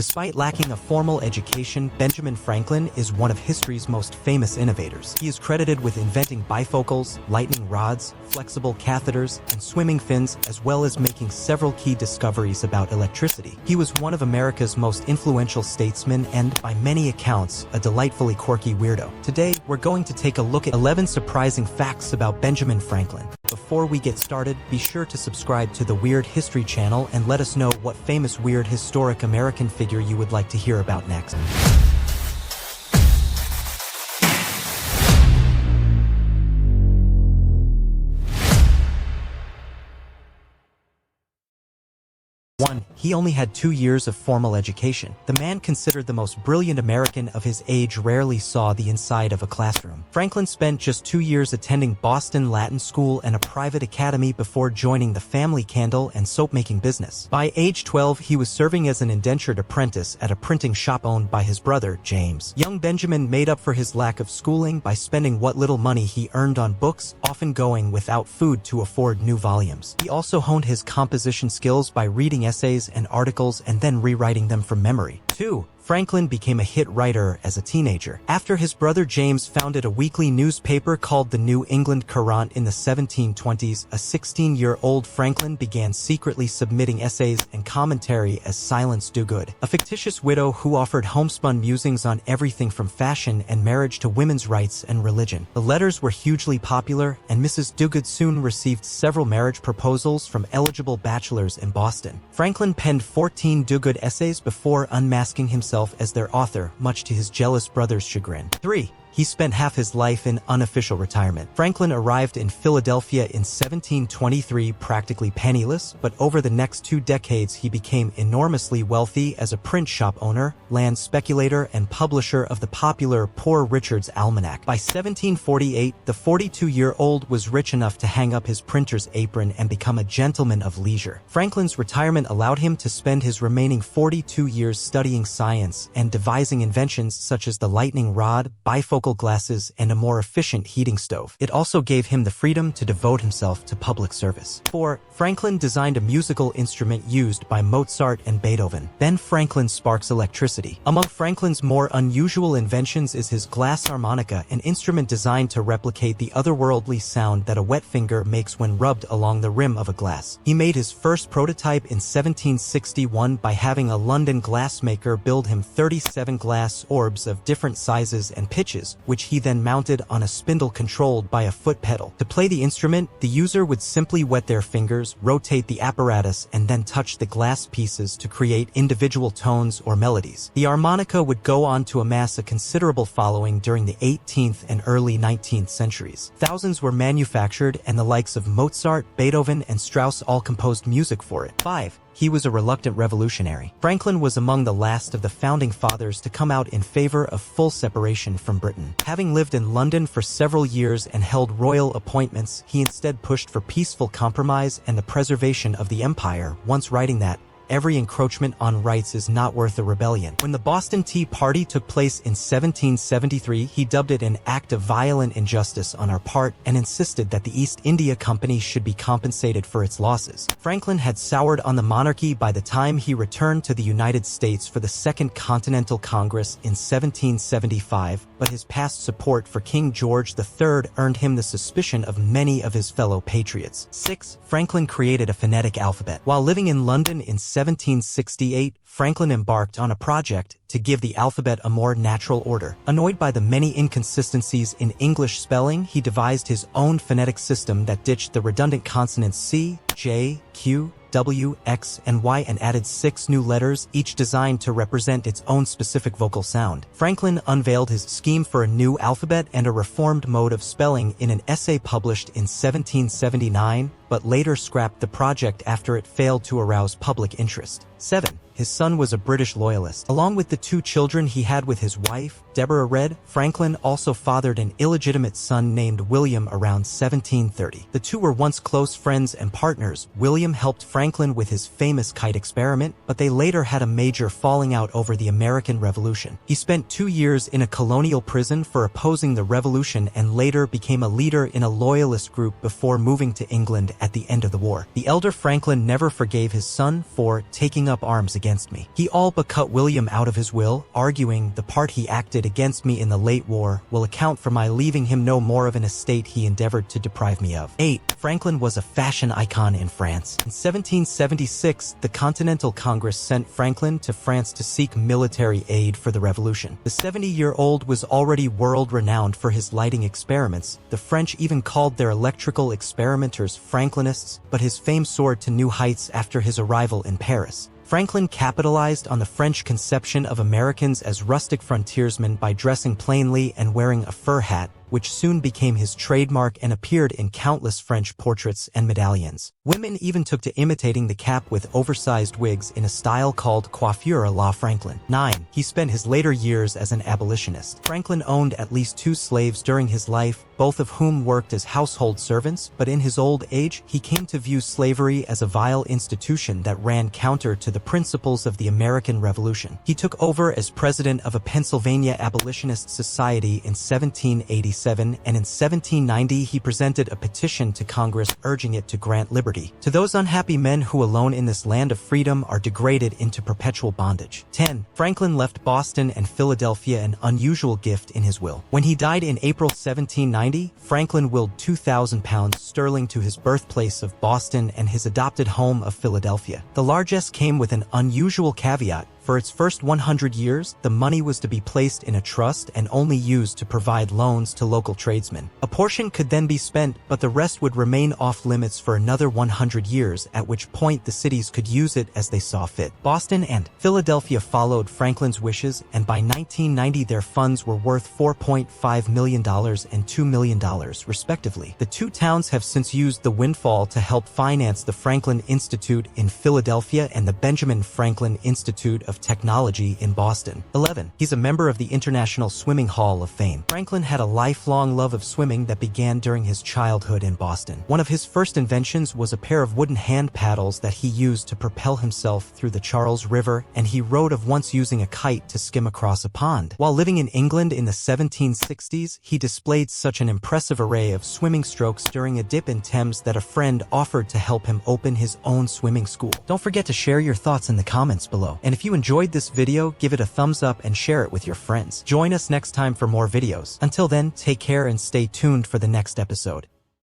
Despite lacking a formal education, Benjamin Franklin is one of history's most famous innovators. He is credited with inventing bifocals, lightning rods, flexible catheters, and swimming fins, as well as making several key discoveries about electricity. He was one of America's most influential statesmen and, by many accounts, a delightfully quirky weirdo. Today, we're going to take a look at 11 surprising facts about Benjamin Franklin. Before we get started, be sure to subscribe to the Weird History channel and let us know what famous weird historic American figure you would like to hear about next. 1. He only had 2 years of formal education. The man considered the most brilliant American of his age rarely saw the inside of a classroom. Franklin spent just 2 years attending Boston Latin School and a private academy before joining the family candle and soap-making business. By age 12, he was serving as an indentured apprentice at a printing shop owned by his brother, James. Young Benjamin made up for his lack of schooling by spending what little money he earned on books, often going without food to afford new volumes. He also honed his composition skills by reading essays and articles and then rewriting them from memory. 2. Franklin became a hit writer as a teenager. After his brother James founded a weekly newspaper called the New England Courant in the 1720s, a 16-year-old Franklin began secretly submitting essays and commentary as Silence Dogood, a fictitious widow who offered homespun musings on everything from fashion and marriage to women's rights and religion. The letters were hugely popular, and Mrs. Dogood soon received several marriage proposals from eligible bachelors in Boston. Franklin penned 14 Dogood essays before unmasking himself as their author, much to his jealous brother's chagrin. 3. He spent half his life in unofficial retirement. Franklin arrived in Philadelphia in 1723 practically penniless, but over the next 2 decades he became enormously wealthy as a print shop owner, land speculator, and publisher of the popular Poor Richard's Almanac. By 1748, the 42-year-old was rich enough to hang up his printer's apron and become a gentleman of leisure. Franklin's retirement allowed him to spend his remaining 42 years studying science and devising inventions such as the lightning rod, bifocal glasses, and a more efficient heating stove. It also gave him the freedom to devote himself to public service. 4. Franklin designed a musical instrument used by Mozart and Beethoven. Ben Franklin sparks electricity. Among Franklin's more unusual inventions is his glass harmonica, an instrument designed to replicate the otherworldly sound that a wet finger makes when rubbed along the rim of a glass. He made his first prototype in 1761 by having a London glassmaker build him 37 glass orbs of different sizes and pitches, which he then mounted on a spindle controlled by a foot pedal. To play the instrument, the user would simply wet their fingers, rotate the apparatus, and then touch the glass pieces to create individual tones or melodies. The harmonica would go on to amass a considerable following during the 18th and early 19th centuries. Thousands were manufactured, and the likes of Mozart, Beethoven, and Strauss all composed music for it. 5. He was a reluctant revolutionary. Franklin was among the last of the founding fathers to come out in favor of full separation from Britain. Having lived in London for several years and held royal appointments, he instead pushed for peaceful compromise and the preservation of the empire, once writing that, "Every encroachment on rights is not worth a rebellion." When the Boston Tea Party took place in 1773, he dubbed it an act of violent injustice on our part and insisted that the East India Company should be compensated for its losses. Franklin had soured on the monarchy by the time he returned to the United States for the Second Continental Congress in 1775, but his past support for King George III earned him the suspicion of many of his fellow patriots. 6. Franklin created a phonetic alphabet. While living in London in 1768, Franklin embarked on a project to give the alphabet a more natural order. Annoyed by the many inconsistencies in English spelling, he devised his own phonetic system that ditched the redundant consonants C, J, Q, W, X, and Y and added 6 new letters, each designed to represent its own specific vocal sound. Franklin unveiled his scheme for a new alphabet and a reformed mode of spelling in an essay published in 1779, but later scrapped the project after it failed to arouse public interest. 7. His son was a British loyalist. Along with the 2 children he had with his wife, Deborah Read, Franklin also fathered an illegitimate son named William around 1730. The 2 were once close friends and partners. William helped Franklin with his famous kite experiment, but they later had a major falling out over the American Revolution. He spent 2 years in a colonial prison for opposing the revolution and later became a leader in a loyalist group before moving to England at the end of the war. The elder Franklin never forgave his son for taking up arms against against me. He all but cut William out of his will, arguing the part he acted against me in the late war will account for my leaving him no more of an estate he endeavored to deprive me of. 8. Franklin was a fashion icon in France. In 1776, the Continental Congress sent Franklin to France to seek military aid for the revolution. The 70-year-old was already world-renowned for his lighting experiments. The French even called their electrical experimenters Franklinists, but his fame soared to new heights after his arrival in Paris. Franklin capitalized on the French conception of Americans as rustic frontiersmen by dressing plainly and wearing a fur hat, which soon became his trademark and appeared in countless French portraits and medallions. Women even took to imitating the cap with oversized wigs in a style called coiffure à la Franklin. 9. He spent his later years as an abolitionist. Franklin owned at least 2 slaves during his life, both of whom worked as household servants, but in his old age, he came to view slavery as a vile institution that ran counter to the principles of the American Revolution. He took over as president of a Pennsylvania abolitionist society in 1787. And in 1790 he presented a petition to Congress urging it to grant liberty to those unhappy men who alone in this land of freedom are degraded into perpetual bondage. 10. Franklin left Boston and Philadelphia an unusual gift in his will. When he died in April 1790, Franklin willed £2,000 to his birthplace of Boston and his adopted home of Philadelphia. The largesse came with an unusual caveat. For its first 100 years, the money was to be placed in a trust and only used to provide loans to local tradesmen. A portion could then be spent, but the rest would remain off-limits for another 100 years, at which point the cities could use it as they saw fit. Boston and Philadelphia followed Franklin's wishes, and by 1990 their funds were worth $4.5 million and $2 million, respectively. The two towns have since used the windfall to help finance the Franklin Institute in Philadelphia and the Benjamin Franklin Institute of Technology in Boston. 11. He's a member of the International Swimming Hall of Fame. Franklin had a lifelong love of swimming that began during his childhood in Boston. One of his first inventions was a pair of wooden hand paddles that he used to propel himself through the Charles River, and he wrote of once using a kite to skim across a pond. While living in England in the 1760s, he displayed such an impressive array of swimming strokes during a dip in Thames that a friend offered to help him open his own swimming school. Don't forget to share your thoughts in the comments below. And if you enjoyed this video, give it a thumbs up and share it with your friends. Join us next time for more videos. Until then, take care and stay tuned for the next episode.